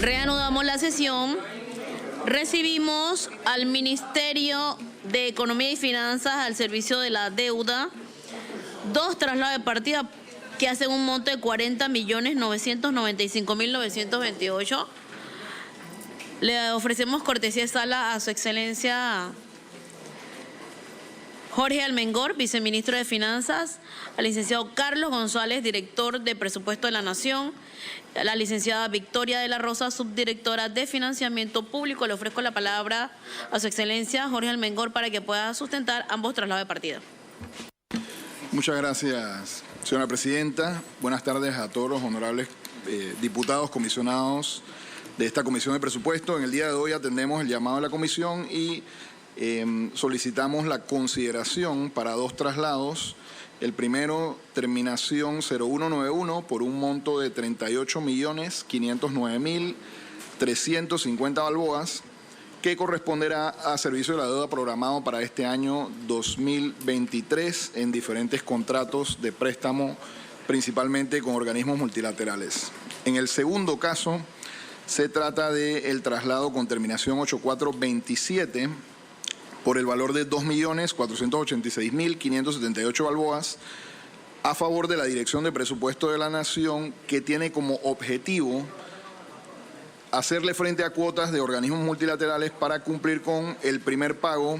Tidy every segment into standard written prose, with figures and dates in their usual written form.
Reanudamos la sesión. Recibimos al Ministerio de Economía y Finanzas al servicio de la deuda 2 traslados de partida que hacen un monto de 40.995.928. Le ofrecemos cortesía de sala a su excelencia Jorge Almengor, viceministro de Finanzas, al licenciado Carlos González, director de Presupuesto de la Nación, a la licenciada Victoria de la Rosa, subdirectora de Financiamiento Público. Le ofrezco la palabra a su excelencia Jorge Almengor para que pueda sustentar ambos traslados de partida. Muchas gracias, señora presidenta. Buenas tardes a todos los honorables diputados, comisionados de esta Comisión de Presupuesto. En el día de hoy atendemos el llamado de la comisión y solicitamos la consideración para 2 traslados. El primero, terminación 0191, por un monto de 38.509.350 balboas, que corresponderá a servicio de la deuda programado para este año 2023 en diferentes contratos de préstamo, principalmente con organismos multilaterales. En el segundo caso, se trata del traslado con terminación 8427, por el valor de 2.486.578 balboas a favor de la Dirección de Presupuesto de la Nación, que tiene como objetivo hacerle frente a cuotas de organismos multilaterales para cumplir con el primer pago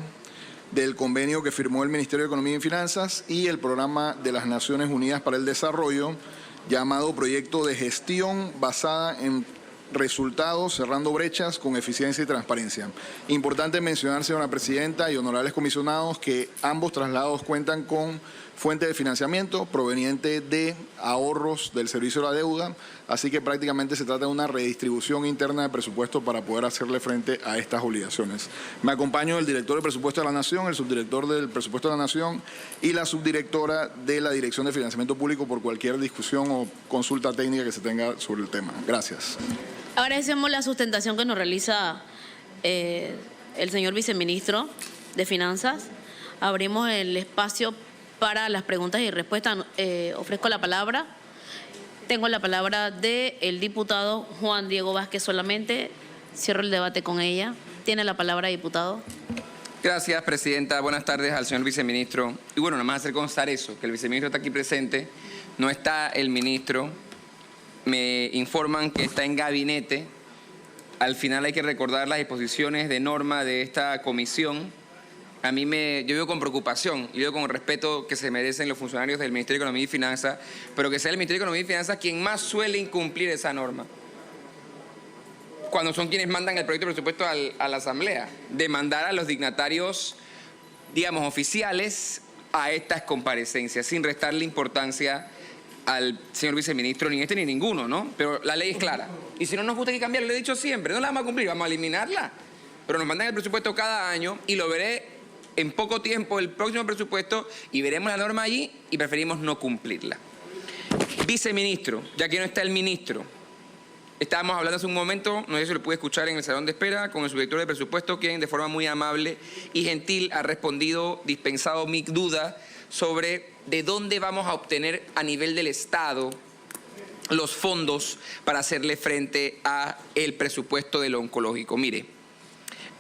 del convenio que firmó el Ministerio de Economía y Finanzas y el Programa de las Naciones Unidas para el Desarrollo, llamado Proyecto de Gestión basada en resultados, cerrando brechas con eficiencia y transparencia. Importante mencionar, señora presidenta y honorables comisionados, que ambos traslados cuentan con fuente de financiamiento proveniente de ahorros del servicio de la deuda, así que prácticamente se trata de una redistribución interna de presupuesto para poder hacerle frente a estas obligaciones. Me acompaño el director del Presupuesto de la Nación, el subdirector del Presupuesto de la Nación y la subdirectora de la Dirección de Financiamiento Público por cualquier discusión o consulta técnica que se tenga sobre el tema. Gracias. Agradecemos la sustentación que nos realiza el señor viceministro de Finanzas. Abrimos el espacio para las preguntas y respuestas. Ofrezco la palabra. Tengo la palabra del diputado Juan Diego Vázquez solamente. Cierro el debate con ella. Tiene la palabra, diputado. Gracias, presidenta. Buenas tardes al señor viceministro. Y bueno, nada más hacer constar eso, que el viceministro está aquí presente. No está el ministro. Me informan que está en gabinete. Al final hay que recordar las disposiciones de norma de esta comisión. Yo veo con preocupación y veo con el respeto que se merecen los funcionarios del Ministerio de Economía y Finanzas, pero que sea el Ministerio de Economía y Finanzas quien más suele incumplir esa norma, cuando son quienes mandan el proyecto de presupuesto a la Asamblea, de mandar a los dignatarios, digamos, oficiales a estas comparecencias, sin restarle importancia al señor viceministro, ni este ni ninguno, ¿no? Pero la ley es clara. Y si no nos gusta que cambiarla, lo he dicho siempre, no la vamos a cumplir, vamos a eliminarla. Pero nos mandan el presupuesto cada año y lo veré en poco tiempo el próximo presupuesto y veremos la norma allí y preferimos no cumplirla. Viceministro, ya que no está el ministro, estábamos hablando hace un momento, no sé si lo pude escuchar en el salón de espera, con el subdirector de presupuesto, quien de forma muy amable y gentil ha respondido, dispensado mi duda sobre de dónde vamos a obtener a nivel del Estado los fondos para hacerle frente a el presupuesto del oncológico. Mire,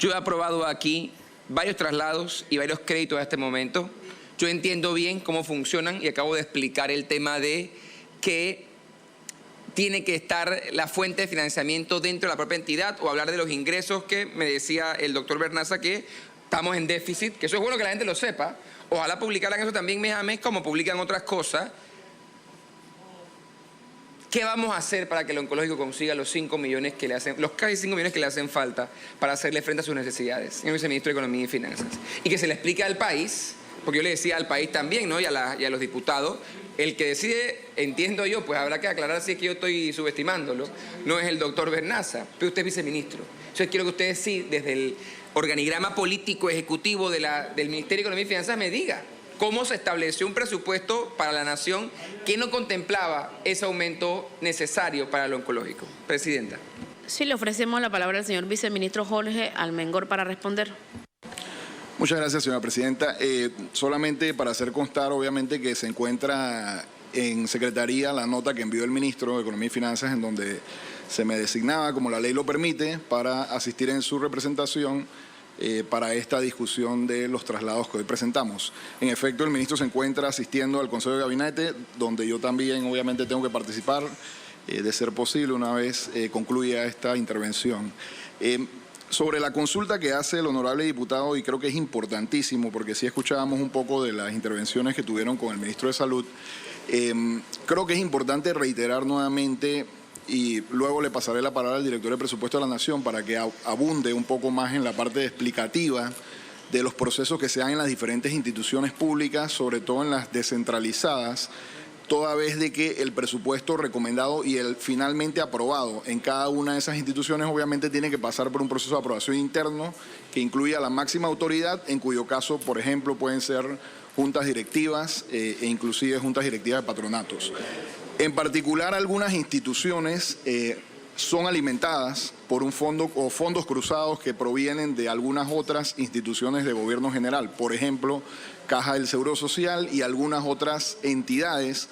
yo he aprobado aquí varios traslados y varios créditos a este momento. Yo entiendo bien cómo funcionan y acabo de explicar el tema de que tiene que estar la fuente de financiamiento dentro de la propia entidad o hablar de los ingresos que me decía el doctor Bernaza que estamos en déficit, que eso es bueno que la gente lo sepa. Ojalá publicaran eso también mes a mes como publican otras cosas. ¿Qué vamos a hacer para que el oncológico consiga los 5 millones que le hacen, los casi 5 millones que le hacen falta para hacerle frente a sus necesidades, señor viceministro de Economía y Finanzas? Y que se le explique al país, porque yo le decía al país también, ¿no? y a los diputados, el que decide, entiendo yo, pues habrá que aclarar si es que yo estoy subestimándolo, no es el doctor Bernaza, pero usted es viceministro. Entonces quiero que ustedes sí, desde el organigrama político ejecutivo del Ministerio de Economía y Finanzas, me diga cómo se estableció un presupuesto para la nación que no contemplaba ese aumento necesario para lo oncológico. Presidenta. Sí, le ofrecemos la palabra al señor viceministro Jorge Almengor para responder. Muchas gracias, señora presidenta. Solamente para hacer constar, obviamente, que se encuentra en Secretaría la nota que envió el ministro de Economía y Finanzas en donde se me designaba, como la ley lo permite, para asistir en su representación para esta discusión de los traslados que hoy presentamos. En efecto, el ministro se encuentra asistiendo al Consejo de Gabinete, donde yo también obviamente tengo que participar, de ser posible, una vez concluya esta intervención. Sobre la consulta que hace el honorable diputado, y creo que es importantísimo, porque sí escuchábamos un poco de las intervenciones que tuvieron con el ministro de Salud, creo que es importante reiterar nuevamente, y luego le pasaré la palabra al director de Presupuesto de la Nación para que abunde un poco más en la parte explicativa de los procesos que se dan en las diferentes instituciones públicas, sobre todo en las descentralizadas, toda vez de que el presupuesto recomendado y el finalmente aprobado en cada una de esas instituciones obviamente tiene que pasar por un proceso de aprobación interno que incluye a la máxima autoridad, en cuyo caso, por ejemplo, pueden ser juntas directivas e inclusive juntas directivas de patronatos. En particular, algunas instituciones son alimentadas por un fondo o fondos cruzados que provienen de algunas otras instituciones de gobierno general, por ejemplo, Caja del Seguro Social y algunas otras entidades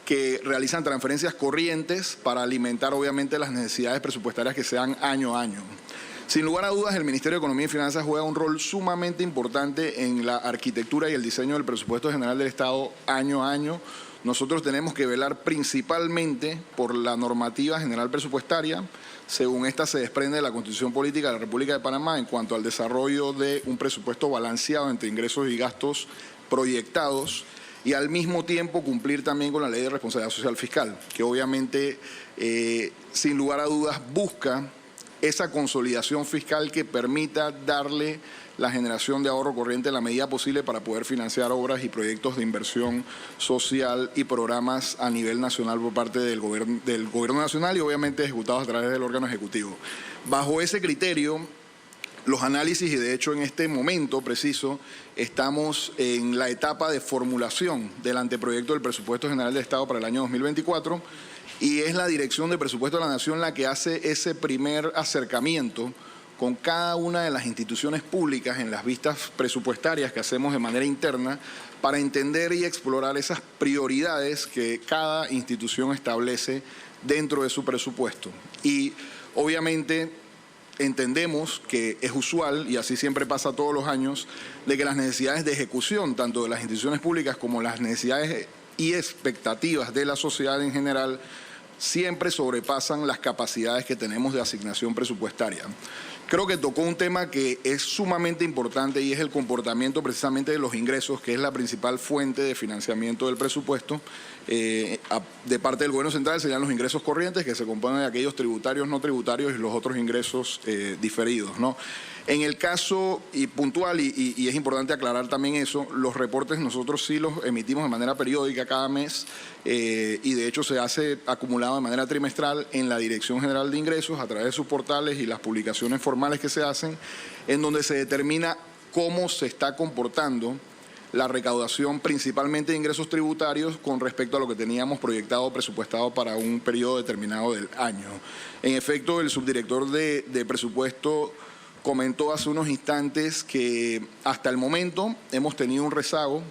que realizan transferencias corrientes para alimentar obviamente las necesidades presupuestarias que se dan año a año. Sin lugar a dudas, el Ministerio de Economía y Finanzas juega un rol sumamente importante en la arquitectura y el diseño del presupuesto general del Estado año a año. Nosotros tenemos que velar principalmente por la normativa general presupuestaria, según esta se desprende de la Constitución Política de la República de Panamá en cuanto al desarrollo de un presupuesto balanceado entre ingresos y gastos proyectados, y al mismo tiempo cumplir también con la Ley de Responsabilidad Social Fiscal, que obviamente, sin lugar a dudas, busca esa consolidación fiscal que permita darle la generación de ahorro corriente en la medida posible para poder financiar obras y proyectos de inversión social y programas a nivel nacional por parte del gobierno nacional y obviamente ejecutados a través del órgano ejecutivo. Bajo ese criterio, los análisis, y de hecho en este momento preciso estamos en la etapa de formulación del anteproyecto del Presupuesto General del Estado para el año 2024, y es la Dirección de Presupuesto de la Nación la que hace ese primer acercamiento con cada una de las instituciones públicas en las vistas presupuestarias que hacemos de manera interna para entender y explorar esas prioridades que cada institución establece dentro de su presupuesto. Y obviamente entendemos que es usual, y así siempre pasa todos los años, de que las necesidades de ejecución, tanto de las instituciones públicas como las necesidades y expectativas de la sociedad en general, siempre sobrepasan las capacidades que tenemos de asignación presupuestaria. Creo que tocó un tema que es sumamente importante y es el comportamiento precisamente de los ingresos, que es la principal fuente de financiamiento del presupuesto. De parte del gobierno central serían los ingresos corrientes, que se componen de aquellos tributarios, no tributarios y los otros ingresos diferidos, ¿no? En el caso y puntual, y es importante aclarar también eso, los reportes nosotros sí los emitimos de manera periódica cada mes y de hecho se hace acumulado de manera trimestral en la Dirección General de Ingresos a través de sus portales y las publicaciones formales que se hacen, en donde se determina cómo se está comportando la recaudación principalmente de ingresos tributarios con respecto a lo que teníamos proyectado o presupuestado para un periodo determinado del año. En efecto, el subdirector de presupuesto comentó hace unos instantes que hasta el momento hemos tenido un rezago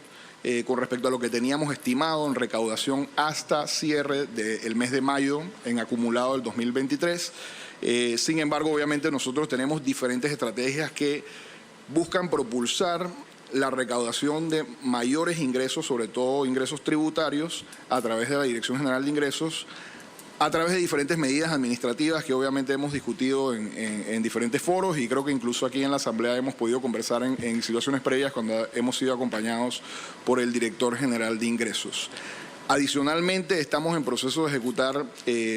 con respecto a lo que teníamos estimado en recaudación hasta cierre del mes de mayo en acumulado del 2023. Sin embargo, obviamente nosotros tenemos diferentes estrategias que buscan propulsar la recaudación de mayores ingresos, sobre todo ingresos tributarios, a través de la Dirección General de Ingresos, a través de diferentes medidas administrativas que obviamente hemos discutido en diferentes foros, y creo que incluso aquí en la Asamblea hemos podido conversar en situaciones previas cuando hemos sido acompañados por el Director General de Ingresos. Adicionalmente, estamos en proceso de ejecutar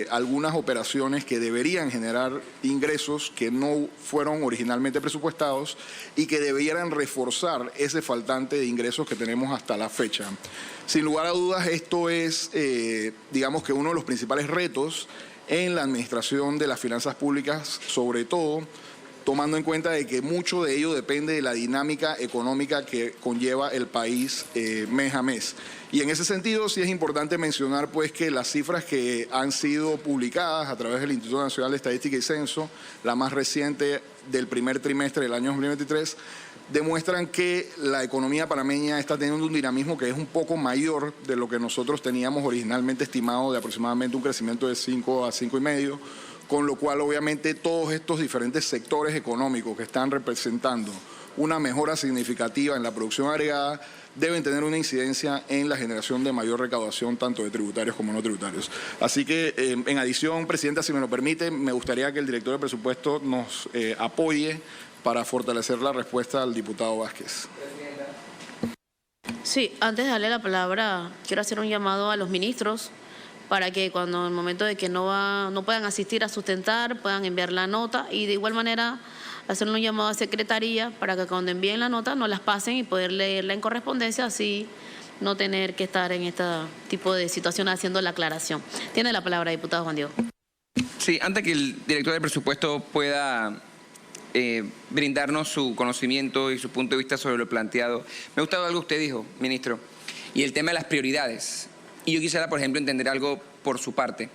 algunas operaciones que deberían generar ingresos que no fueron originalmente presupuestados y que debieran reforzar ese faltante de ingresos que tenemos hasta la fecha. Sin lugar a dudas, esto es, digamos que uno de los principales retos en la administración de las finanzas públicas, sobre todo tomando en cuenta de que mucho de ello depende de la dinámica económica que conlleva el país mes a mes. Y en ese sentido sí es importante mencionar pues que las cifras que han sido publicadas a través del Instituto Nacional de Estadística y Censo, la más reciente del primer trimestre del año 2023, demuestran que la economía panameña está teniendo un dinamismo que es un poco mayor de lo que nosotros teníamos originalmente estimado, de aproximadamente un crecimiento de 5 a 5,5, con lo cual obviamente todos estos diferentes sectores económicos que están representando una mejora significativa en la producción agregada deben tener una incidencia en la generación de mayor recaudación tanto de tributarios como no tributarios. Así que, en adición, Presidenta, si me lo permite, me gustaría que el director de presupuesto nos apoye para fortalecer la respuesta al diputado Vázquez. Sí, antes de darle la palabra, quiero hacer un llamado a los ministros para que cuando en el momento de que no puedan asistir a sustentar, puedan enviar la nota y de igual manera hacer un llamado a Secretaría para que cuando envíen la nota no las pasen y poder leerla en correspondencia, así no tener que estar en este tipo de situación haciendo la aclaración. Tiene la palabra, diputado Juan Diego. Sí, antes que el director de presupuesto pueda brindarnos su conocimiento y su punto de vista sobre lo planteado, me ha gustado algo que usted dijo, ministro, y el tema de las prioridades. Y yo quisiera, por ejemplo, entender algo por su parte.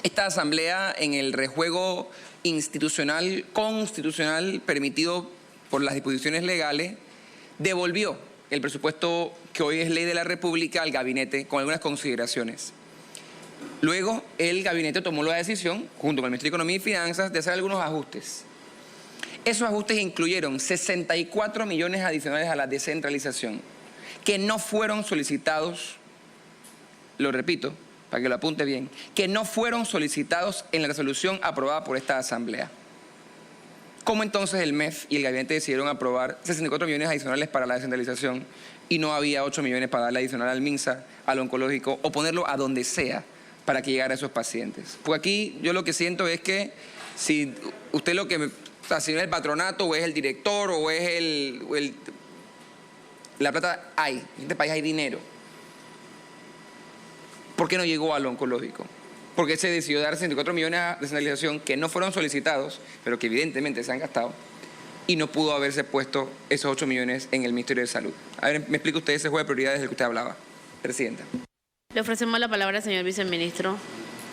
Esta asamblea, en el rejuego institucional, constitucional, permitido por las disposiciones legales, devolvió el presupuesto que hoy es ley de la República al gabinete con algunas consideraciones. Luego, el gabinete tomó la decisión, junto con el Ministerio de Economía y Finanzas, de hacer algunos ajustes. Esos ajustes incluyeron 64 millones adicionales a la descentralización, que no fueron solicitados, lo repito, para que lo apunte bien, que no fueron solicitados en la resolución aprobada por esta asamblea. ¿Cómo entonces el MEF y el gabinete decidieron aprobar 64 millones adicionales para la descentralización y no había 8 millones para darle adicional al MINSA, al oncológico o ponerlo a donde sea para que llegara a esos pacientes? Pues aquí yo lo que siento es que si usted lo que si no es el patronato o es el director o es la plata hay, en este país hay dinero. ¿Por qué no llegó al oncológico? Porque se decidió dar 64 millones de descentralización que no fueron solicitados, pero que evidentemente se han gastado, y no pudo haberse puesto esos 8 millones en el Ministerio de Salud. A ver, me explica usted ese juego de prioridades del que usted hablaba, Presidenta. Le ofrecemos la palabra al señor viceministro.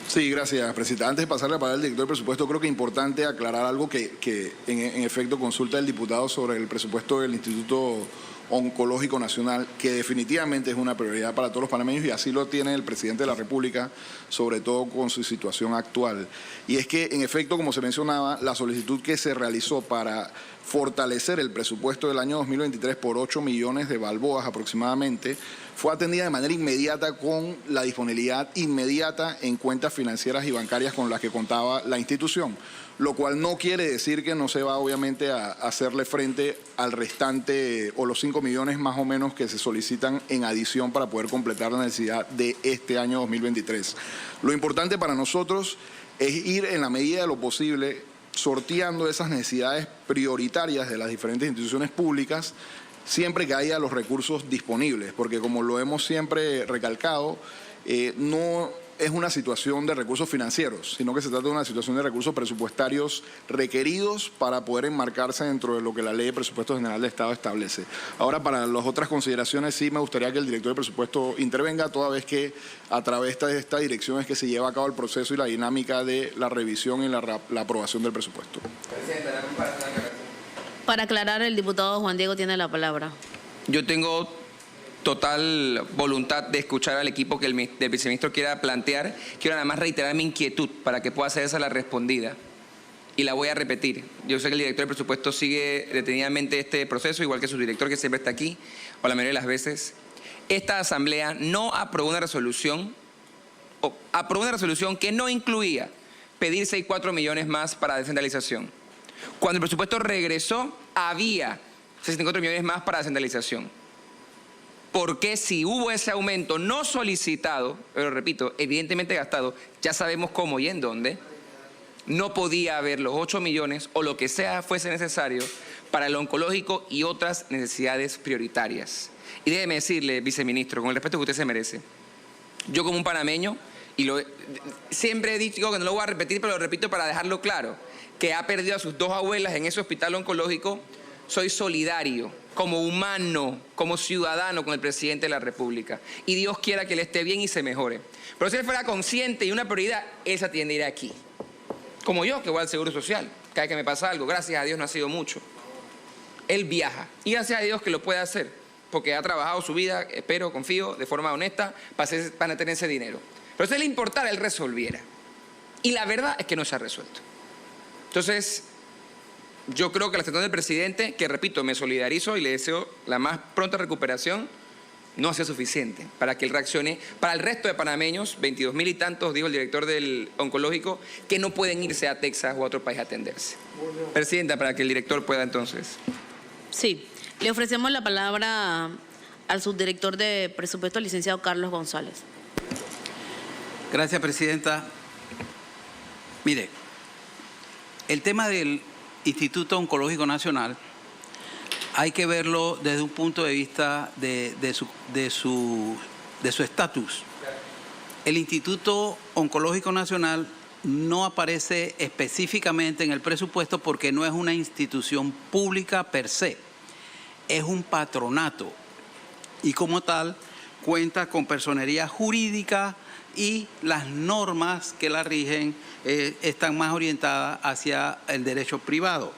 Sí, gracias, Presidenta. Antes de pasar la palabra al director de presupuesto, creo que es importante aclarar algo que en efecto consulta el diputado sobre el presupuesto del Instituto Oncológico Nacional, que definitivamente es una prioridad para todos los panameños y así lo tiene el presidente de la República, sobre todo con su situación actual. Y es que, en efecto, como se mencionaba, la solicitud que se realizó para fortalecer el presupuesto del año 2023 por 8 millones de balboas aproximadamente, fue atendida de manera inmediata con la disponibilidad inmediata en cuentas financieras y bancarias con las que contaba la institución, lo cual no quiere decir que no se va obviamente a hacerle frente al restante o los 5 millones más o menos que se solicitan en adición para poder completar la necesidad de este año 2023. Lo importante para nosotros es ir en la medida de lo posible sorteando esas necesidades prioritarias de las diferentes instituciones públicas siempre que haya los recursos disponibles, porque como lo hemos siempre recalcado, no es una situación de recursos financieros, sino que se trata de una situación de recursos presupuestarios requeridos para poder enmarcarse dentro de lo que la Ley de Presupuesto General del Estado establece. Ahora, para las otras consideraciones, sí me gustaría que el director de presupuesto intervenga, toda vez que a través de esta dirección es que se lleva a cabo el proceso y la dinámica de la revisión y la aprobación del presupuesto. Para aclarar, el diputado Juan Diego tiene la palabra. Yo tengo total voluntad de escuchar al equipo que el viceministro quiera plantear. Quiero nada más reiterar mi inquietud para que pueda ser esa la respondida. Y la voy a repetir. Yo sé que el director de presupuesto sigue detenidamente este proceso, igual que su director, que siempre está aquí, o la mayoría de las veces. Esta asamblea no aprobó una resolución, o aprobó una resolución que no incluía pedir 6,4 millones más para descentralización. Cuando el presupuesto regresó, había 64 millones más para descentralización. Porque si hubo ese aumento no solicitado, pero repito, evidentemente gastado, ya sabemos cómo y en dónde, no podía haber los 8 millones o lo que sea fuese necesario para el oncológico y otras necesidades prioritarias. Y déjeme decirle, viceministro, con el respeto que usted se merece, yo como un panameño, y siempre he dicho que no lo voy a repetir, pero lo repito para dejarlo claro, que ha perdido a sus 2 abuelas en ese hospital oncológico, soy solidario, como humano, como ciudadano con el presidente de la República. Y Dios quiera que él esté bien y se mejore. Pero si él fuera consciente y una prioridad, él se atiende a ir aquí. Como yo, que voy al Seguro Social, cada vez que me pasa algo, gracias a Dios no ha sido mucho. Él viaja y gracias a Dios que lo puede hacer, porque ha trabajado su vida, espero, confío, de forma honesta para tener ese dinero. Pero si a él le importara, él resolviera. Y la verdad es que no se ha resuelto. Entonces, yo creo que la gestión del presidente, que repito, me solidarizo y le deseo la más pronta recuperación, no ha sido suficiente para que él reaccione. Para el resto de panameños, 22.000 y tantos, dijo el director del oncológico, que no pueden irse a Texas o a otro país a atenderse. Presidenta, para que el director pueda entonces. Sí, le ofrecemos la palabra al subdirector de presupuesto, el licenciado Carlos González. Gracias, presidenta. Mire, el tema del Instituto Oncológico Nacional hay que verlo desde un punto de vista de su estatus. El Instituto Oncológico Nacional no aparece específicamente en el presupuesto porque no es una institución pública per se, es un patronato y como tal cuenta con personería jurídica y las normas que la rigen están más orientadas hacia el derecho privado.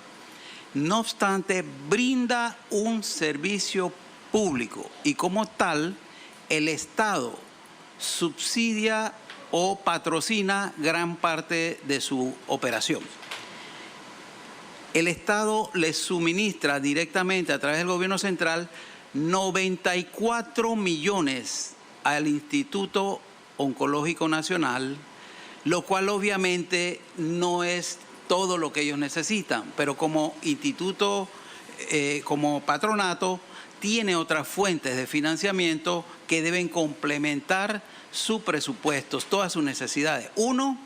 No obstante, brinda un servicio público y como tal el Estado subsidia o patrocina gran parte de su operación. El Estado le suministra directamente a través del gobierno central 94 millones al Instituto Oncológico Nacional, lo cual obviamente no es todo lo que ellos necesitan, pero como instituto, como patronato, tiene otras fuentes de financiamiento que deben complementar sus presupuestos, todas sus necesidades. Uno,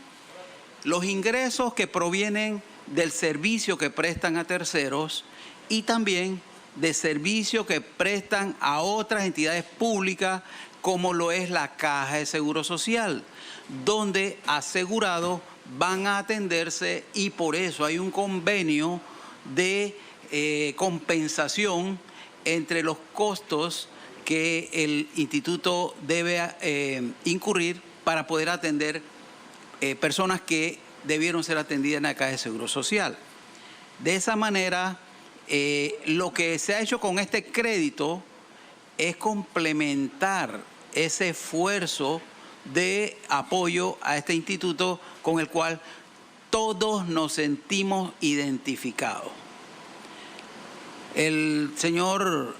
los ingresos que provienen del servicio que prestan a terceros y también de servicio que prestan a otras entidades públicas como lo es la Caja de Seguro Social, donde asegurados van a atenderse y por eso hay un convenio de compensación entre los costos que el instituto debe incurrir para poder atender personas que debieron ser atendidas en la Caja de Seguro Social. De esa manera, lo que se ha hecho con este crédito es complementar ese esfuerzo de apoyo a este instituto con el cual todos nos sentimos identificados. El señor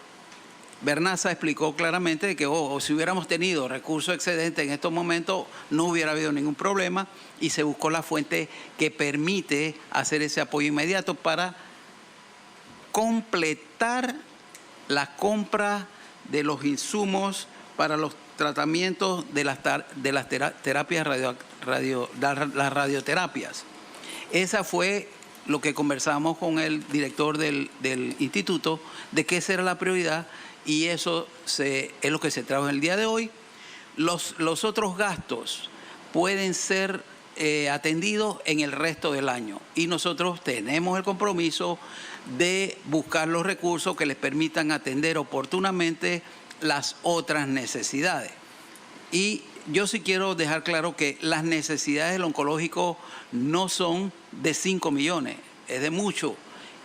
Bernaza explicó claramente que si hubiéramos tenido recursos excedentes en estos momentos no hubiera habido ningún problema y se buscó la fuente que permite hacer ese apoyo inmediato para completar la compra de los insumos para los tratamientos de las terapias las radioterapias. Esa fue lo que conversamos con el director del instituto, de que esa era la prioridad y eso es lo que se trabaja el día de hoy. Los otros gastos pueden ser atendidos en el resto del año y nosotros tenemos el compromiso de buscar los recursos que les permitan atender oportunamente las otras necesidades. Y yo sí quiero dejar claro que las necesidades del oncológico no son de 5 millones, es de mucho,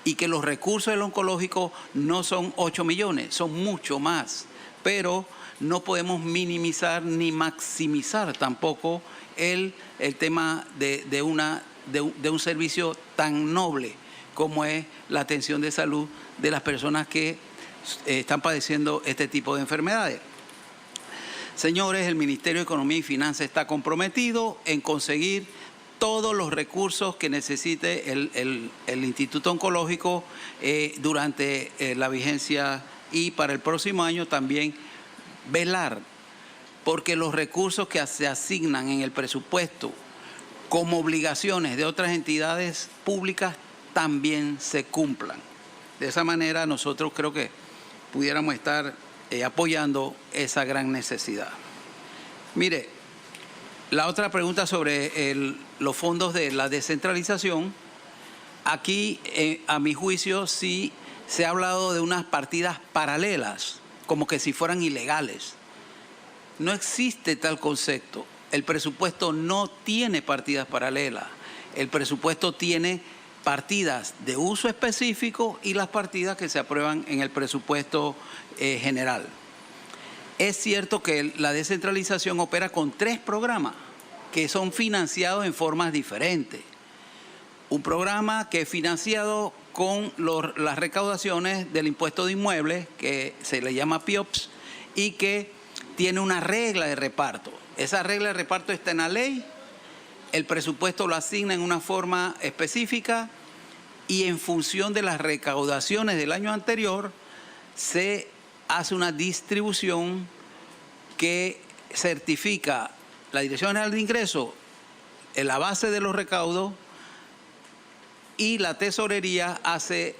y que los recursos del oncológico no son 8 millones, son mucho más, pero no podemos minimizar ni maximizar tampoco el tema de un servicio tan noble como es la atención de salud de las personas que están padeciendo este tipo de enfermedades. Señores, el Ministerio de Economía y Finanzas está comprometido en conseguir todos los recursos que necesite el Instituto Oncológico durante la vigencia y para el próximo año también velar porque los recursos que se asignan en el presupuesto como obligaciones de otras entidades públicas también se cumplan. De esa manera nosotros creo que pudiéramos estar apoyando esa gran necesidad. Mire, la otra pregunta sobre los fondos de la descentralización, aquí a mi juicio sí se ha hablado de unas partidas paralelas, como que si fueran ilegales. No existe tal concepto. El presupuesto no tiene partidas paralelas. El presupuesto tiene partidas de uso específico y las partidas que se aprueban en el presupuesto general. Es cierto que la descentralización opera con 3 programas que son financiados en formas diferentes. Un programa que es financiado con las recaudaciones del impuesto de inmuebles, que se le llama PIOPS, y que tiene una regla de reparto. Esa regla de reparto está en la ley, el presupuesto lo asigna en una forma específica y en función de las recaudaciones del año anterior se hace una distribución que certifica la Dirección General de Ingresos en la base de los recaudos y la tesorería hace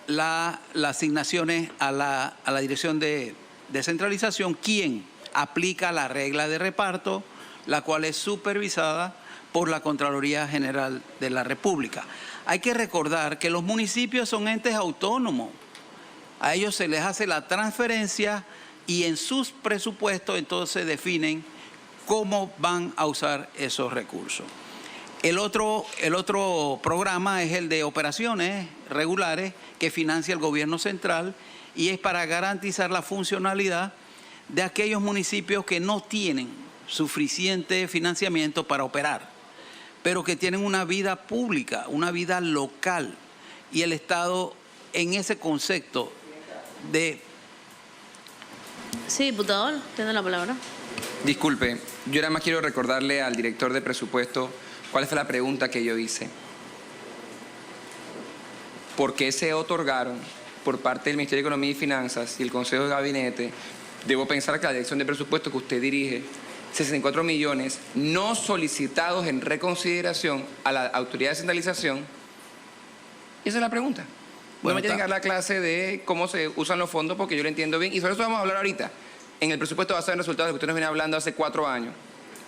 las asignaciones a la Dirección de Descentralización, quien aplica la regla de reparto, la cual es supervisada por la Contraloría General de la República. Hay que recordar que los municipios son entes autónomos. A ellos se les hace la transferencia y en sus presupuestos entonces definen cómo van a usar esos recursos. El otro programa es el de operaciones regulares que financia el gobierno central y es para garantizar la funcionalidad de aquellos municipios que no tienen suficiente financiamiento para operar, pero que tienen una vida pública, una vida local, y el Estado en ese concepto de... Sí, diputado, tiene la palabra. Disculpe, yo nada más quiero recordarle al director de presupuesto cuál fue la pregunta que yo hice. ¿Por qué se otorgaron por parte del Ministerio de Economía y Finanzas y el Consejo de Gabinete? Debo pensar que la dirección de presupuesto que usted dirige, 64 millones no solicitados en reconsideración a la autoridad de descentralización. Esa es la pregunta. Bueno, me tienen que dar la clase de cómo se usan los fondos porque yo lo entiendo bien y sobre eso vamos a hablar ahorita. En el presupuesto basado en resultados que usted nos viene hablando hace 4 años.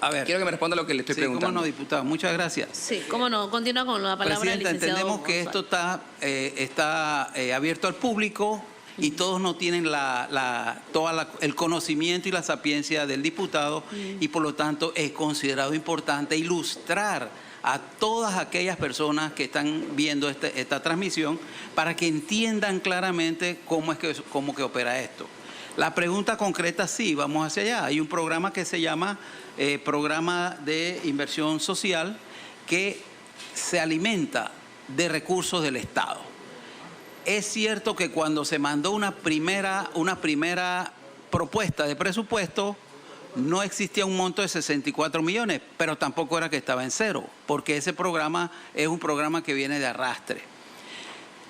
A ver, quiero que me responda lo que le estoy preguntando. Cómo no, diputado. Muchas gracias. Sí, cómo no. Continúa con la palabra del Presidenta, licenciado entendemos que González. esto está abierto al público y todos no tienen el conocimiento y la sapiencia del diputado y por lo tanto es considerado importante ilustrar a todas aquellas personas que están viendo esta transmisión para que entiendan claramente cómo que opera esto. La pregunta concreta, sí, vamos hacia allá. Hay un programa que se llama Programa de Inversión Social que se alimenta de recursos del Estado. Es cierto que cuando se mandó una primera propuesta de presupuesto, no existía un monto de 64 millones, pero tampoco era que estaba en cero, porque ese programa es un programa que viene de arrastre.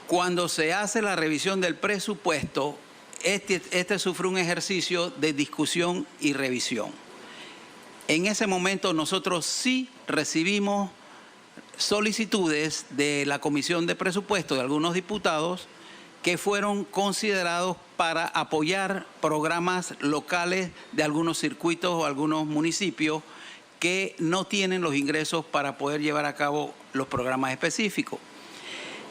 Cuando se hace la revisión del presupuesto, este sufre un ejercicio de discusión y revisión. En ese momento nosotros sí recibimos solicitudes de la Comisión de Presupuesto de algunos diputados que fueron considerados para apoyar programas locales de algunos circuitos o algunos municipios que no tienen los ingresos para poder llevar a cabo los programas específicos.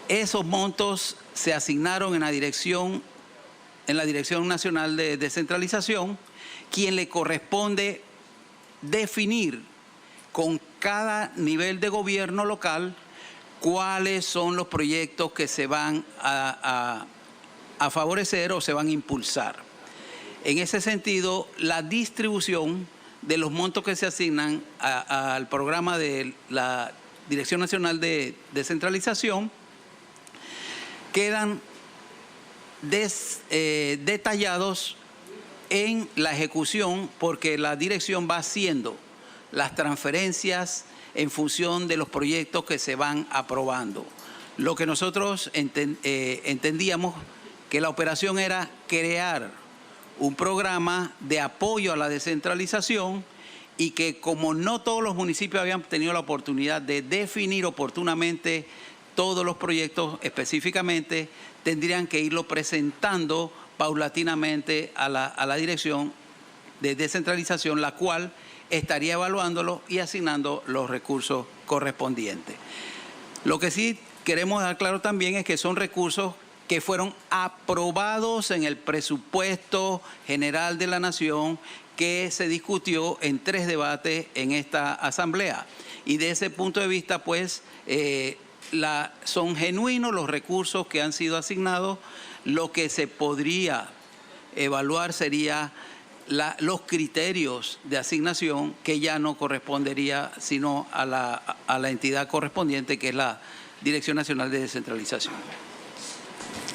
Esos montos se asignaron en la Dirección Nacional de Descentralización, quien le corresponde definir con cada nivel de gobierno local cuáles son los proyectos que se van a favorecer o se van a impulsar. En ese sentido, la distribución de los montos que se asignan al programa de la Dirección Nacional de Descentralización quedan detallados en la ejecución porque la dirección va haciendo las transferencias en función de los proyectos que se van aprobando. Lo que nosotros entendíamos que la operación era crear un programa de apoyo a la descentralización y que como no todos los municipios habían tenido la oportunidad de definir oportunamente todos los proyectos específicamente, tendrían que irlo presentando paulatinamente a la Dirección de Descentralización, la cual estaría evaluándolo y asignando los recursos correspondientes. Lo que sí queremos dar claro también es que son recursos que fueron aprobados en el presupuesto general de la Nación que se discutió en 3 debates en esta asamblea. Y de ese punto de vista, pues, son genuinos los recursos que han sido asignados. Lo que se podría evaluar sería los criterios de asignación, que ya no correspondería sino a la entidad correspondiente, que es la Dirección Nacional de Descentralización.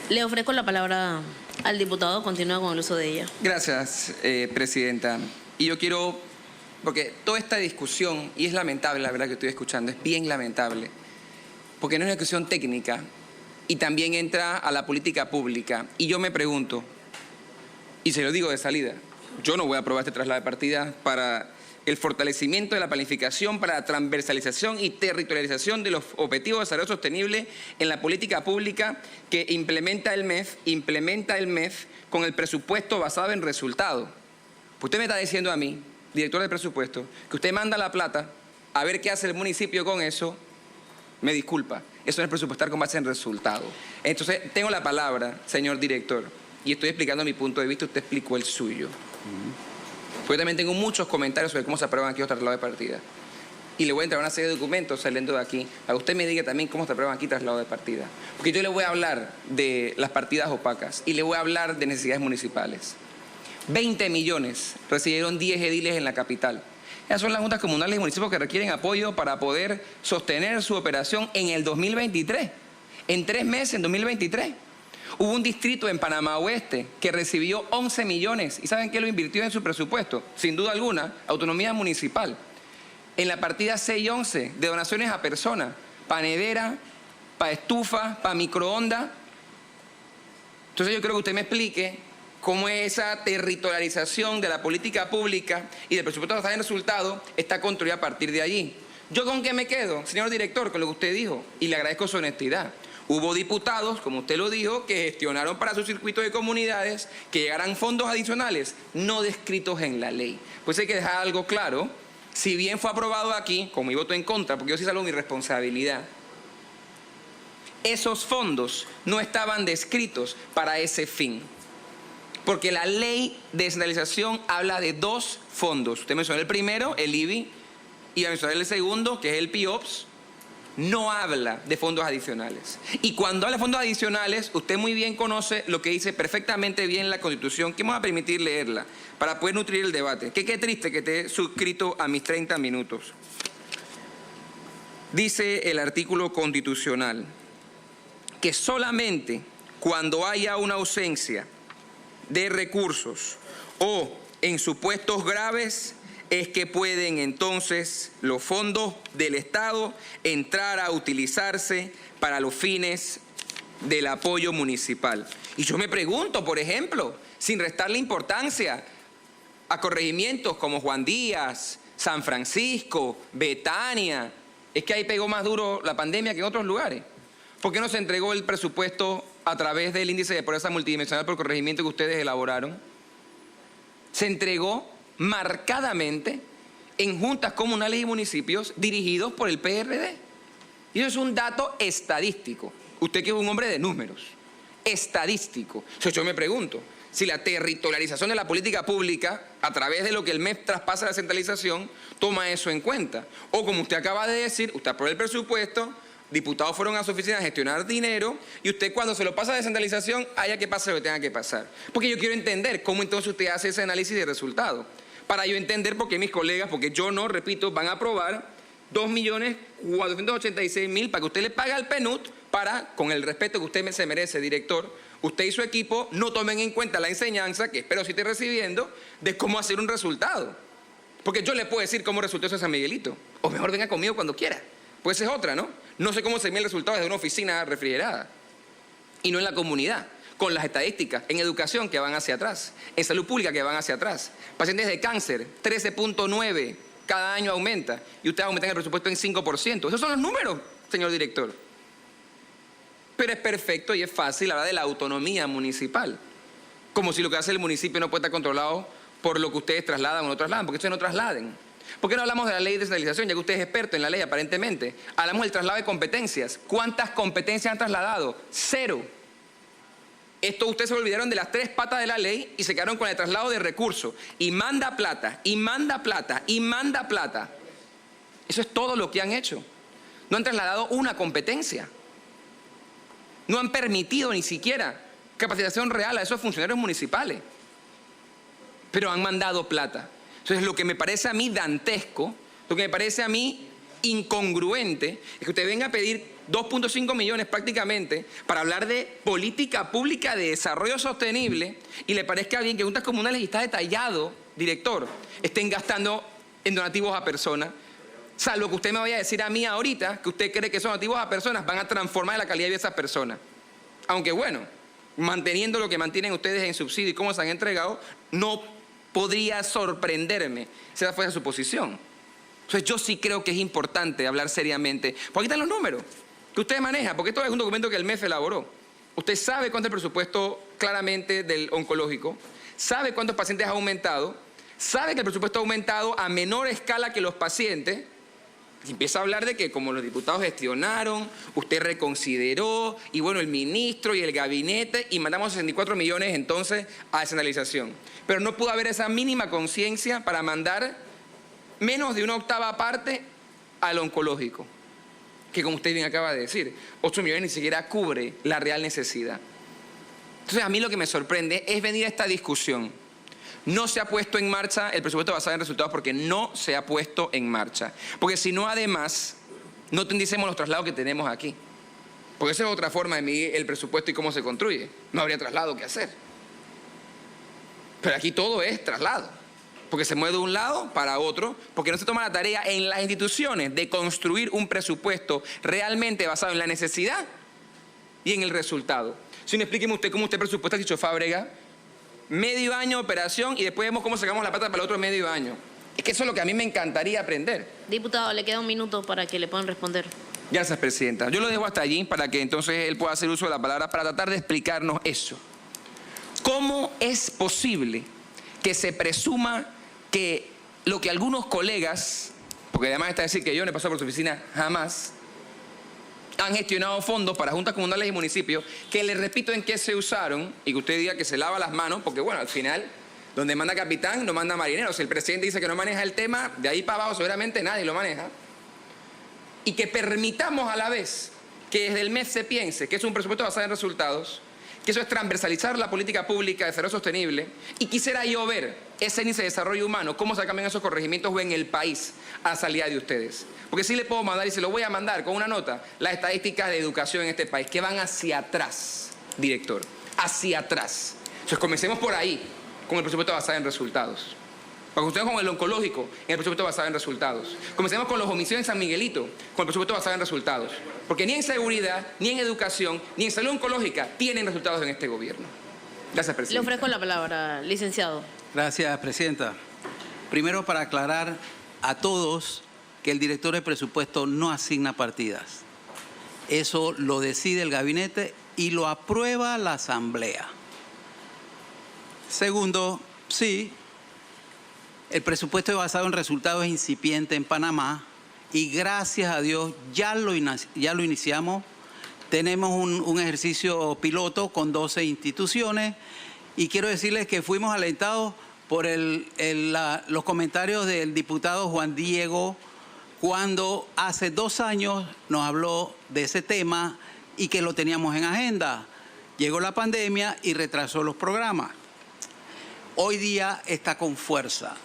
Le ofrezco la palabra al diputado. Continúa con el uso de ella. Gracias, presidenta. Y yo quiero, porque toda esta discusión, y es lamentable la verdad que estoy escuchando, es bien lamentable, porque no es una discusión técnica y también entra a la política pública. Y yo me pregunto, y se lo digo de salida, yo no voy a aprobar este traslado de partida para el fortalecimiento de la planificación, para la transversalización y territorialización de los objetivos de desarrollo sostenible en la política pública que implementa el MEF con el presupuesto basado en resultados. Usted me está diciendo a mí, director de presupuesto, que usted manda la plata a ver qué hace el municipio con eso. Me disculpa, eso no es presupuestar con base en resultados. Entonces, tengo la palabra, señor director, y estoy explicando mi punto de vista, usted explicó el suyo. Yo también tengo muchos comentarios sobre cómo se aprueban aquí los traslados de partida. Y le voy a entregar una serie de documentos saliendo de aquí, para que usted me diga también cómo se aprueban aquí traslados de partida. Porque yo le voy a hablar de las partidas opacas y le voy a hablar de necesidades municipales. 20 millones recibieron 10 ediles en la capital. Esas son las juntas comunales y municipios que requieren apoyo para poder sostener su operación en el 2023. En 3 meses, en 2023. Hubo un distrito en Panamá Oeste que recibió 11 millones. ¿Y saben qué lo invirtió en su presupuesto? Sin duda alguna, autonomía municipal. En la partida 6 y 11 de donaciones a personas, para nevera, para estufa, para microondas. Entonces yo creo que usted me explique cómo esa territorialización de la política pública y del presupuesto basado en resultados está construida a partir de allí. ¿Yo con qué me quedo, señor director, con lo que usted dijo? Y le agradezco su honestidad. Hubo diputados, como usted lo dijo, que gestionaron para su circuito de comunidades que llegaran fondos adicionales no descritos en la ley. Pues hay que dejar algo claro. Si bien fue aprobado aquí, como mi voto en contra, porque yo sí salgo mi responsabilidad, esos fondos no estaban descritos para ese fin. Porque la ley de descentralización habla de 2 fondos. Usted mencionó el primero, el IBI, y a mencionar el segundo, que es el PIOPS. No habla de fondos adicionales. Y cuando habla de fondos adicionales, usted muy bien conoce lo que dice perfectamente bien la Constitución, que me va a permitir leerla para poder nutrir el debate. Qué triste que esté suscrito a mis 30 minutos. Dice el artículo constitucional que solamente cuando haya una ausencia de recursos o en supuestos graves es que pueden entonces los fondos del Estado entrar a utilizarse para los fines del apoyo municipal. Y yo me pregunto, por ejemplo, sin restarle importancia a corregimientos como Juan Díaz, San Francisco, Betania, es que ahí pegó más duro la pandemia que en otros lugares. ¿Por qué no se entregó el presupuesto a través del índice de pobreza multidimensional por corregimiento que ustedes elaboraron? Se entregó marcadamente en juntas comunales y municipios dirigidos por el PRD. Y eso es un dato estadístico. Usted que es un hombre de números, estadístico. Entonces yo me pregunto, si la territorialización de la política pública, a través de lo que el MEF traspasa a la centralización, toma eso en cuenta. O como usted acaba de decir, usted aprobó el presupuesto, diputados fueron a su oficina a gestionar dinero y usted cuando se lo pasa a descentralización, haya que pase lo que tenga que pasar. Porque yo quiero entender cómo entonces usted hace ese análisis de resultados. Para yo entender por qué mis colegas, porque yo no, repito, van a aprobar 2.486.000 para que usted le pague al PNUD para, con el respeto que usted se merece, director, usted y su equipo no tomen en cuenta la enseñanza, que espero si esté recibiendo, de cómo hacer un resultado. Porque yo le puedo decir cómo resultó eso a San Miguelito. O mejor venga conmigo cuando quiera. Pues esa es otra, ¿no? No sé cómo se mide el resultado desde una oficina refrigerada. Y no en la comunidad. Con las estadísticas, en educación que van hacia atrás, en salud pública que van hacia atrás. Pacientes de cáncer, 13.9 cada año aumenta y ustedes aumentan el presupuesto en 5%. Esos son los números, señor director. Pero es perfecto y es fácil hablar de la autonomía municipal. Como si lo que hace el municipio no puede estar controlado por lo que ustedes trasladan o no trasladan, porque ustedes no trasladen. ¿Por qué no hablamos de la ley de descentralización, ya que usted es experto en la ley aparentemente? Hablamos del traslado de competencias. ¿Cuántas competencias han trasladado? 0. Esto ustedes se olvidaron de las 3 patas de la ley y se quedaron con el traslado de recursos. Y manda plata, y manda plata, y manda plata. Eso es todo lo que han hecho. No han trasladado una competencia. No han permitido ni siquiera capacitación real a esos funcionarios municipales. Pero han mandado plata. Entonces, lo que me parece a mí dantesco, lo que me parece a mí incongruente, es que usted venga a pedir 2.5 millones prácticamente para hablar de política pública de desarrollo sostenible y le parezca bien que juntas comunales, y está detallado, director, estén gastando en donativos a personas, salvo que usted me vaya a decir a mí ahorita que usted cree que esos donativos a personas van a transformar la calidad de vida de esas personas. Aunque bueno, manteniendo lo que mantienen ustedes en subsidio y cómo se han entregado, no podría sorprenderme si esa fuera su posición. Entonces yo sí creo que es importante hablar seriamente. Porque aquí están los números que usted maneja, porque esto es un documento que el MEF elaboró. Usted sabe cuánto es el presupuesto claramente del oncológico, sabe cuántos pacientes ha aumentado, sabe que el presupuesto ha aumentado a menor escala que los pacientes. Y empieza a hablar de que como los diputados gestionaron, usted reconsideró, y bueno, el ministro y el gabinete, y mandamos 64 millones entonces a descentralización. Pero no pudo haber esa mínima conciencia para mandar menos de una octava parte al oncológico, que como usted bien acaba de decir, 8 millones ni siquiera cubre la real necesidad. Entonces a mí lo que me sorprende es venir a esta discusión. No se ha puesto en marcha el presupuesto basado en resultados porque no se ha puesto en marcha. Porque si no, además, no tendríamos los traslados que tenemos aquí. Porque esa es otra forma de medir el presupuesto y cómo se construye. No habría traslado que hacer. Pero aquí todo es traslado. Porque se mueve de un lado para otro, porque no se toma la tarea en las instituciones de construir un presupuesto realmente basado en la necesidad y en el resultado. Si no, explíqueme usted cómo usted presupuesta, dicho Fábrega, medio año de operación y después vemos cómo sacamos la plata para el otro medio año. Es que eso es lo que a mí me encantaría aprender. Diputado, le queda un minuto para que le puedan responder. Gracias, Presidenta. Yo lo dejo hasta allí para que entonces él pueda hacer uso de la palabra para tratar de explicarnos eso. ¿Cómo es posible que se presuma que lo que algunos colegas, porque además está decir que yo no he pasado por su oficina jamás, han gestionado fondos para juntas comunales y municipios, que les repito en qué se usaron, y que usted diga que se lava las manos, porque bueno, al final, donde manda capitán, no manda marinero. Si el presidente dice que no maneja el tema, de ahí para abajo seguramente nadie lo maneja. Y que permitamos a la vez que desde el MEF se piense que es un presupuesto basado en resultados, que eso es transversalizar la política pública de desarrollo sostenible, y quisiera yo ver ese índice de desarrollo humano, cómo se cambian esos corregimientos en el país a salida de ustedes. Porque sí le puedo mandar, y se lo voy a mandar con una nota, las estadísticas de educación en este país, que van hacia atrás, director, hacia atrás. Entonces comencemos por ahí, con el presupuesto basado en resultados. Comencemos con el oncológico, en el presupuesto basado en resultados. Comencemos con los homicidios en San Miguelito, con el presupuesto basado en resultados. Porque ni en seguridad, ni en educación, ni en salud oncológica tienen resultados en este gobierno. Gracias, Presidenta. Le ofrezco la palabra, licenciado. Gracias, Presidenta. Primero, para aclarar a todos que el director de presupuesto no asigna partidas. Eso lo decide el gabinete y lo aprueba la Asamblea. Segundo, sí, el presupuesto basado en resultados es incipiente en Panamá y gracias a Dios ya lo iniciamos. Tenemos un ejercicio piloto con 12 instituciones y quiero decirles que fuimos alentados por los comentarios del diputado Juan Diego cuando hace 2 años nos habló de ese tema y que lo teníamos en agenda. Llegó la pandemia y retrasó los programas. Hoy día está con fuerza.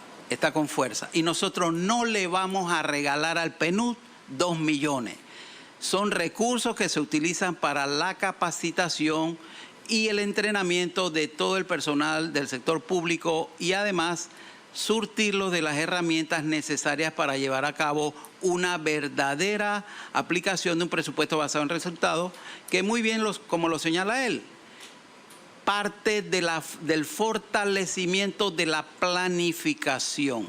Y nosotros no le vamos a regalar al PNUD 2 millones. Son recursos que se utilizan para la capacitación y el entrenamiento de todo el personal del sector público y además surtirlos de las herramientas necesarias para llevar a cabo una verdadera aplicación de un presupuesto basado en resultados que muy bien, como lo señala él, parte del fortalecimiento de la planificación.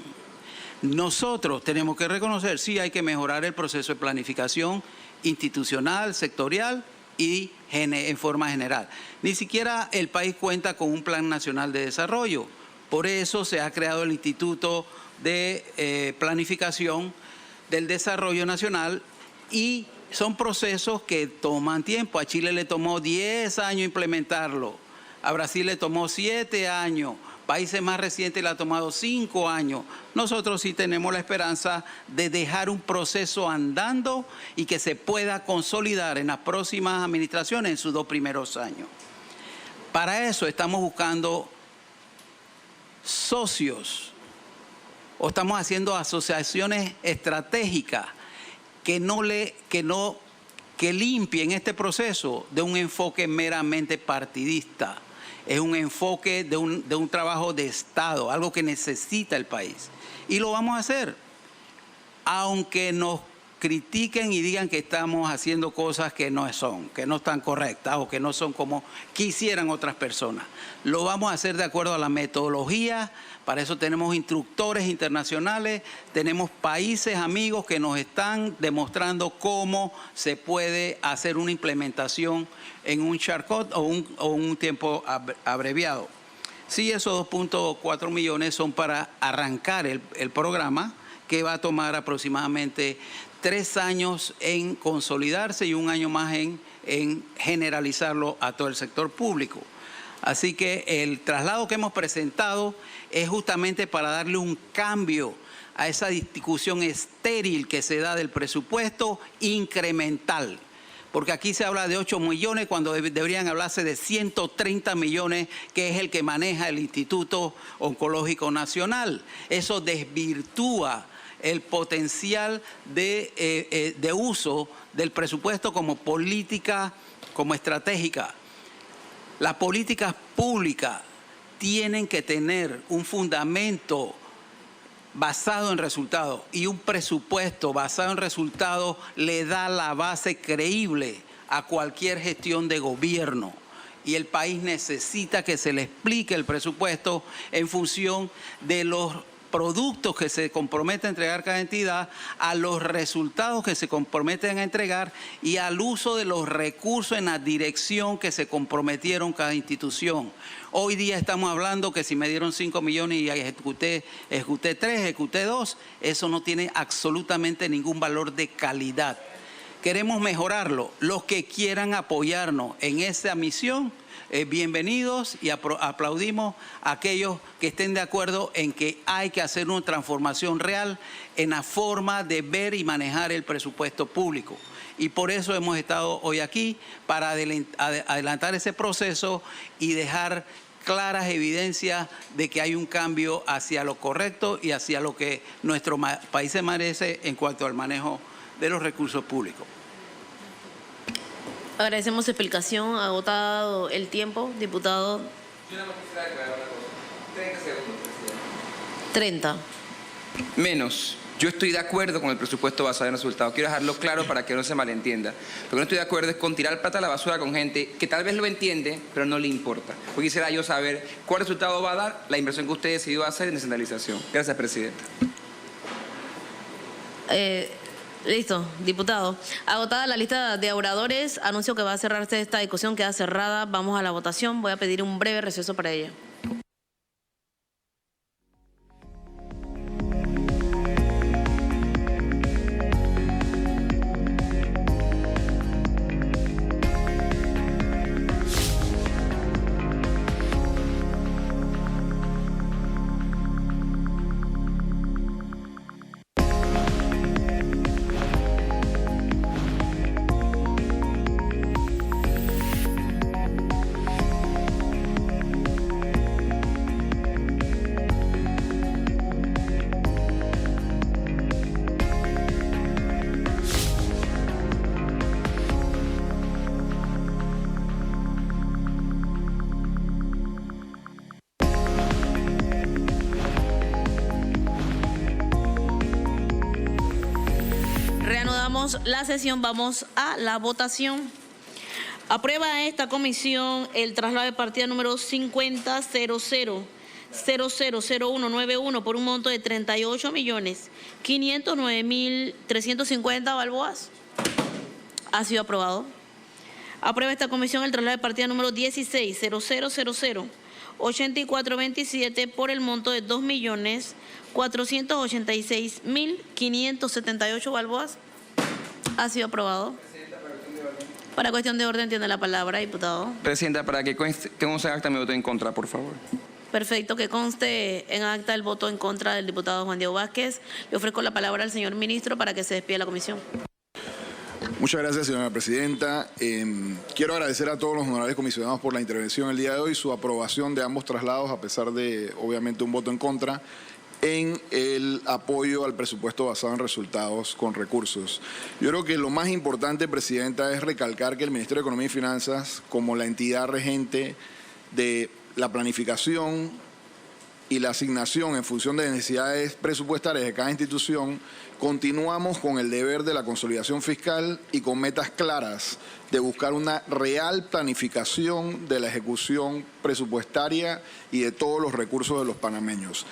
Nosotros tenemos que reconocer, sí, hay que mejorar el proceso de planificación institucional, sectorial y en forma general. Ni siquiera el país cuenta con un Plan Nacional de Desarrollo. Por eso se ha creado el Instituto de Planificación del Desarrollo Nacional y son procesos que toman tiempo. A Chile le tomó 10 años implementarlo. A Brasil le tomó 7 años. Países más recientes le ha tomado 5 años. Nosotros sí tenemos la esperanza de dejar un proceso andando y que se pueda consolidar en las próximas administraciones en sus 2 primeros años. Para eso estamos buscando socios o estamos haciendo asociaciones estratégicas que limpien este proceso de un enfoque meramente partidista. Es un enfoque de un trabajo de Estado, algo que necesita el país. Y lo vamos a hacer, aunque nos critiquen y digan que estamos haciendo cosas que no son, que no están correctas o que no son como quisieran otras personas. Lo vamos a hacer de acuerdo a la metodología. Para eso tenemos instructores internacionales, tenemos países amigos que nos están demostrando cómo se puede hacer una implementación en un shortcut o un tiempo abreviado. Sí, esos 2.4 millones son para arrancar el programa, que va a tomar aproximadamente 3 años en consolidarse y 1 año más en generalizarlo a todo el sector público. Así que el traslado que hemos presentado es justamente para darle un cambio a esa discusión estéril que se da del presupuesto incremental. Porque aquí se habla de 8 millones cuando deberían hablarse de 130 millones, que es el que maneja el Instituto Oncológico Nacional. Eso desvirtúa el potencial de uso del presupuesto como política, como estratégica. Las políticas públicas tienen que tener un fundamento basado en resultados, y un presupuesto basado en resultados le da la base creíble a cualquier gestión de gobierno. Y el país necesita que se le explique el presupuesto en función de los productos que se compromete a entregar cada entidad, a los resultados que se comprometen a entregar y al uso de los recursos en la dirección que se comprometieron cada institución. Hoy día estamos hablando que si me dieron 5 millones y ejecuté 3, ejecuté 2, eso no tiene absolutamente ningún valor de calidad. Queremos mejorarlo. Los que quieran apoyarnos en esa misión, bienvenidos, y aplaudimos a aquellos que estén de acuerdo en que hay que hacer una transformación real en la forma de ver y manejar el presupuesto público. Y por eso hemos estado hoy aquí, para adelantar ese proceso y dejar claras evidencias de que hay un cambio hacia lo correcto y hacia lo que nuestro país se merece en cuanto al manejo de los recursos públicos. Agradecemos su explicación. Agotado el tiempo, diputado. Yo nada más quisiera aclarar una cosa. 30 segundos, presidente. 30. Menos. Yo estoy de acuerdo con el presupuesto basado en resultados. Quiero dejarlo claro para que no se malentienda. Lo que no estoy de acuerdo es con tirar plata a la basura con gente que tal vez lo entiende, pero no le importa. Porque quisiera yo saber cuál resultado va a dar la inversión que usted decidió hacer en descentralización. Gracias, presidente. Listo, diputado. Agotada la lista de oradores, anuncio que va a cerrarse esta discusión, queda cerrada. Vamos a la votación. Voy a pedir un breve receso para ella. Reanudamos la sesión, vamos a la votación. Aprueba esta comisión el traslado de partida número 5000000191 por un monto de 38.509.350 balboas. Ha sido aprobado. Aprueba esta comisión el traslado de partida número 1600008427 por el monto de 2.486.578 balboas. Ha sido aprobado. Para cuestión de orden tiene la palabra, diputado. Presidenta, para que conste en acta mi voto en contra, por favor. Perfecto, que conste en acta el voto en contra del diputado Juan Diego Vázquez. Le ofrezco la palabra al señor ministro para que se despida la comisión. Muchas gracias, señora presidenta. Quiero agradecer a todos los honorables comisionados por la intervención el día de hoy, su aprobación de ambos traslados, a pesar de, obviamente, un voto en contra, en el apoyo al presupuesto basado en resultados con recursos. Yo creo que lo más importante, presidenta, es recalcar que el Ministerio de Economía y Finanzas, como la entidad regente de la planificación y la asignación en función de necesidades presupuestarias de cada institución, continuamos con el deber de la consolidación fiscal y con metas claras de buscar una real planificación de la ejecución presupuestaria y de todos los recursos de los panameños.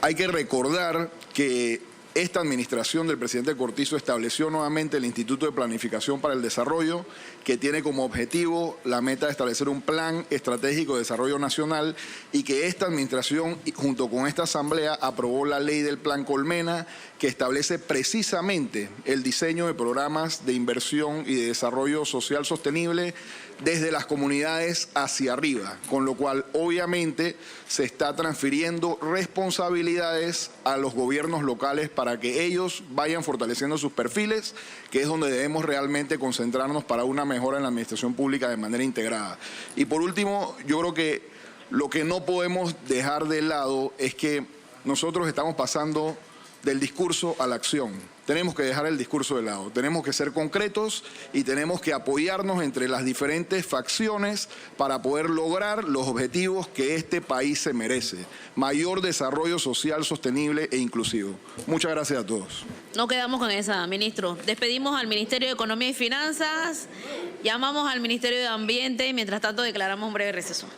Hay que recordar que esta administración del presidente Cortizo estableció nuevamente el Instituto de Planificación para el Desarrollo, que tiene como objetivo la meta de establecer un plan estratégico de desarrollo nacional, y que esta administración, junto con esta asamblea, aprobó la ley del Plan Colmena, que establece precisamente el diseño de programas de inversión y de desarrollo social sostenible desde las comunidades hacia arriba, con lo cual obviamente se está transfiriendo responsabilidades a los gobiernos locales para que ellos vayan fortaleciendo sus perfiles, que es donde debemos realmente concentrarnos para una mejora en la administración pública de manera integrada. Y por último, yo creo que lo que no podemos dejar de lado es que nosotros estamos pasando del discurso a la acción. Tenemos que dejar el discurso de lado, tenemos que ser concretos y tenemos que apoyarnos entre las diferentes facciones para poder lograr los objetivos que este país se merece. Mayor desarrollo social sostenible e inclusivo. Muchas gracias a todos. No quedamos con esa, ministro. Despedimos al Ministerio de Economía y Finanzas, llamamos al Ministerio de Ambiente y mientras tanto declaramos un breve receso.